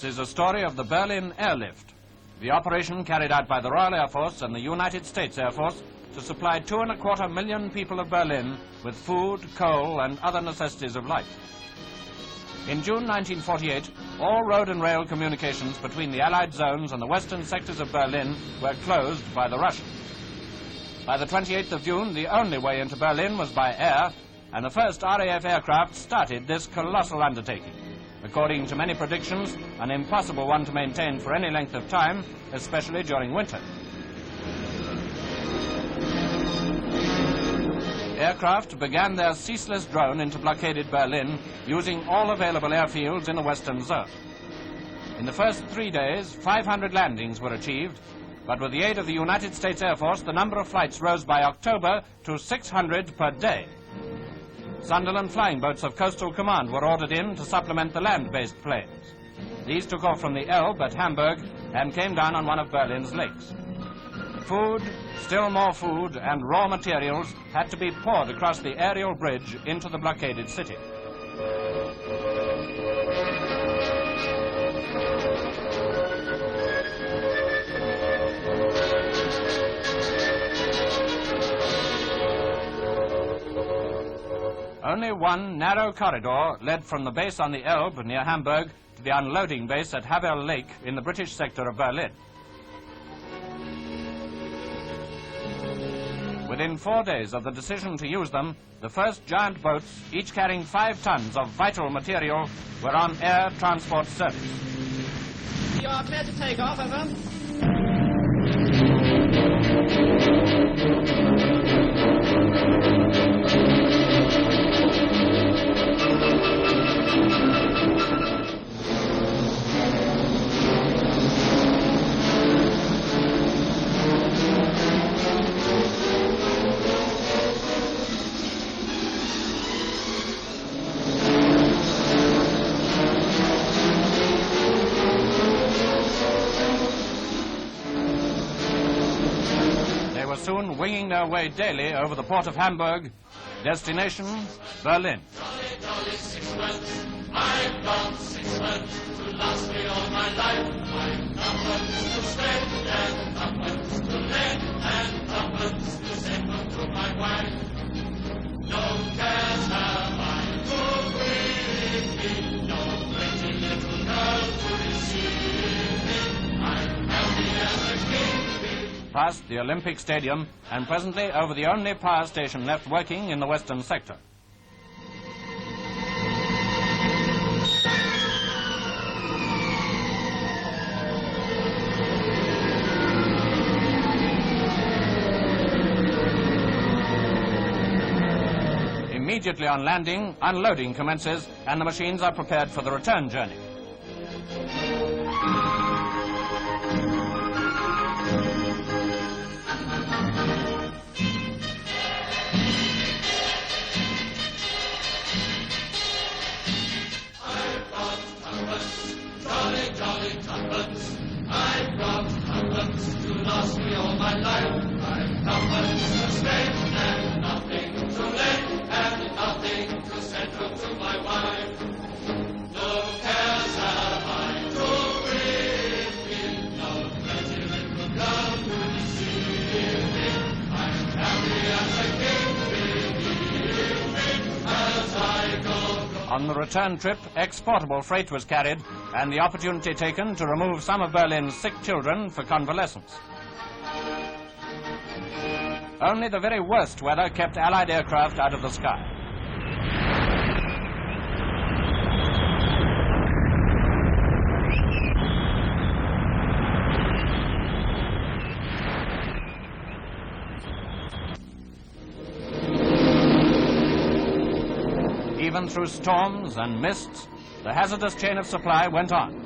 This is a story of the Berlin Airlift, the operation carried out by the Royal Air Force and the United States Air Force to supply 2.25 million people of Berlin with food, coal, and other necessities of life. In June 1948, all road and rail communications between the Allied zones and the western sectors of Berlin were closed by the Russians. By the 28th of June, the only way into Berlin was by air, and the first RAF aircraft started this colossal undertaking. According to many predictions, an impossible one to maintain for any length of time, especially during winter. Aircraft began their ceaseless drone into blockaded Berlin, using all available airfields in the western zone. In the first 3 days, 500 landings were achieved, but with the aid of the United States Air Force, the number of flights rose by October to 600 per day. Sunderland flying boats of Coastal Command were ordered in to supplement the land-based planes. These took off from the Elbe at Hamburg and came down on one of Berlin's lakes. Food, still more food, and raw materials had to be poured across the aerial bridge into the blockaded city. Only one narrow corridor led from the base on the Elbe near Hamburg to the unloading base at Havel Lake in the British sector of Berlin. Within 4 days of the decision to use them, the first giant boats, each carrying 5 tons of vital material, were on air transport service. You are clear to take off, over. Soon winging their way daily over the port of Hamburg, destination Berlin. Jolly, jolly 6 months, I've got 6 months to last me all my life. I've numbers to spend and numbers to lend and numbers to send home to my wife. No cares have I to with me, no pretty little girl to receive me. I'm happy as a king. Past the Olympic Stadium, and presently over the only power station left working in the western sector. Immediately on landing, unloading commences, and the machines are prepared for the return journey. I've got tuppence to last me all my life. I've tuppence to spend and nothing to lend and nothing to send home to my wife. No cares have I to with me, no pretty little girl to deceive me. I'm happy as a king, believe me, as I go. On the return trip, exportable freight was carried, and the opportunity taken to remove some of Berlin's sick children for convalescence. Only the very worst weather kept Allied aircraft out of the sky. Even through storms and mists, the hazardous chain of supply went on.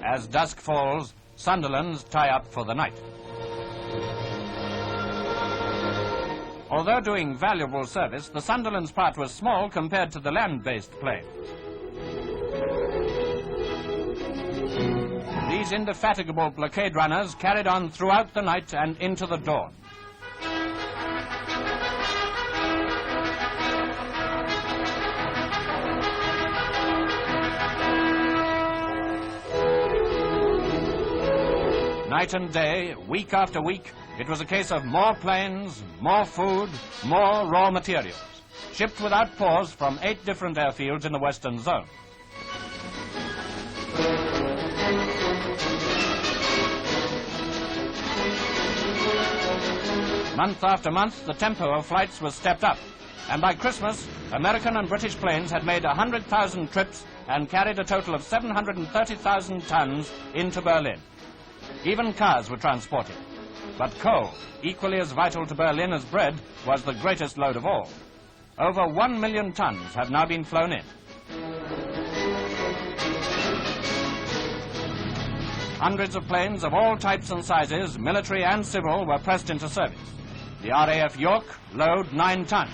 As dusk falls, Sunderlands tie up for the night. Although doing valuable service, the Sunderland's part was small compared to the land-based planes. These indefatigable blockade runners carried on throughout the night and into the dawn. Night and day, week after week, it was a case of more planes, more food, more raw materials, shipped without pause from 8 different airfields in the Western Zone. Month after month, the tempo of flights was stepped up, and by Christmas, American and British planes had made 100,000 trips and carried a total of 730,000 tons into Berlin. Even cars were transported. But coal, equally as vital to Berlin as bread, was the greatest load of all. Over 1 million tons have now been flown in. Hundreds of planes of all types and sizes, military and civil, were pressed into service. The RAF York, load 9 tons.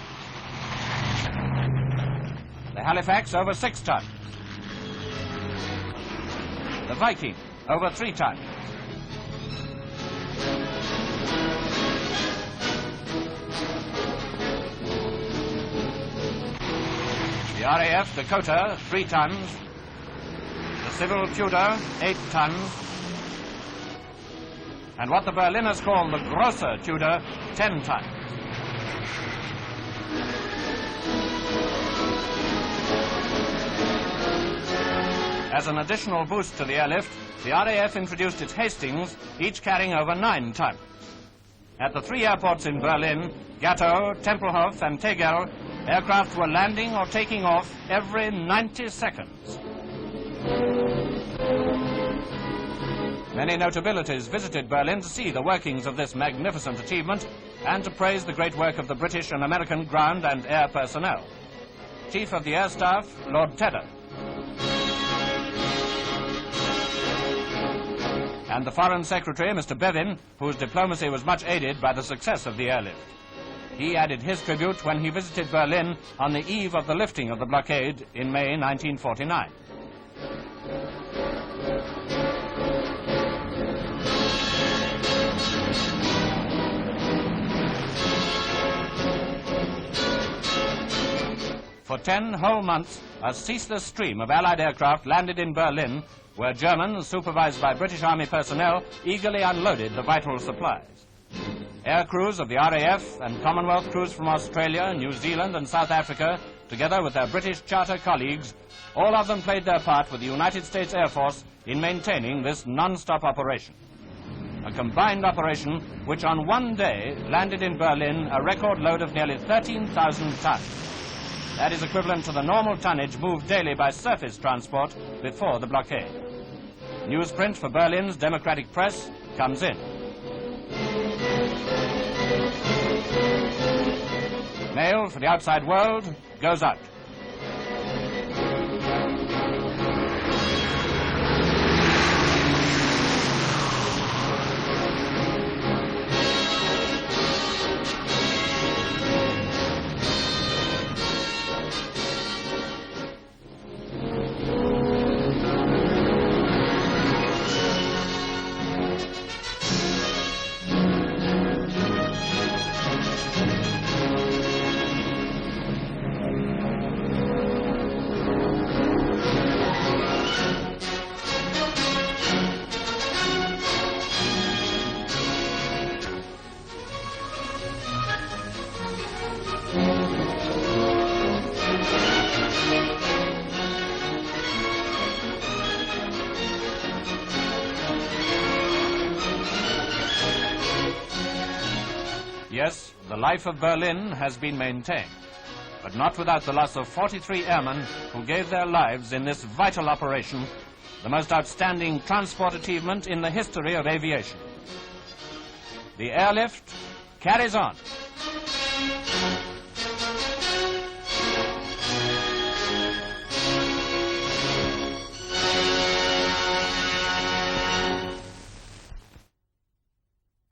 The Halifax, over 6 tons. The Viking, over 3 tons. The RAF Dakota, 3 tons. The Civil Tudor, 8 tons. And what the Berliners call the Grosser Tudor, 10 tons. As an additional boost to the airlift, the RAF introduced its Hastings, each carrying over 9 tons. At the 3 airports in Berlin, Gatow, Tempelhof and Tegel, aircraft were landing or taking off every 90 seconds. Many notabilities visited Berlin to see the workings of this magnificent achievement and to praise the great work of the British and American ground and air personnel. Chief of the Air Staff, Lord Tedder, and the Foreign Secretary, Mr. Bevin, whose diplomacy was much aided by the success of the airlift. He added his tribute when he visited Berlin on the eve of the lifting of the blockade in May 1949. For 10 whole months, a ceaseless stream of Allied aircraft landed in Berlin, where Germans, supervised by British Army personnel, eagerly unloaded the vital supplies. Air crews of the RAF and Commonwealth crews from Australia, New Zealand and South Africa, together with their British charter colleagues, all of them played their part with the United States Air Force in maintaining this non-stop operation. A combined operation which on one day landed in Berlin a record load of nearly 13,000 tons. That is equivalent to the normal tonnage moved daily by surface transport before the blockade. Newsprint for Berlin's democratic press comes in. Mail for the outside world goes out. Yes, the life of Berlin has been maintained, but not without the loss of 43 airmen who gave their lives in this vital operation, the most outstanding transport achievement in the history of aviation. The airlift carries on.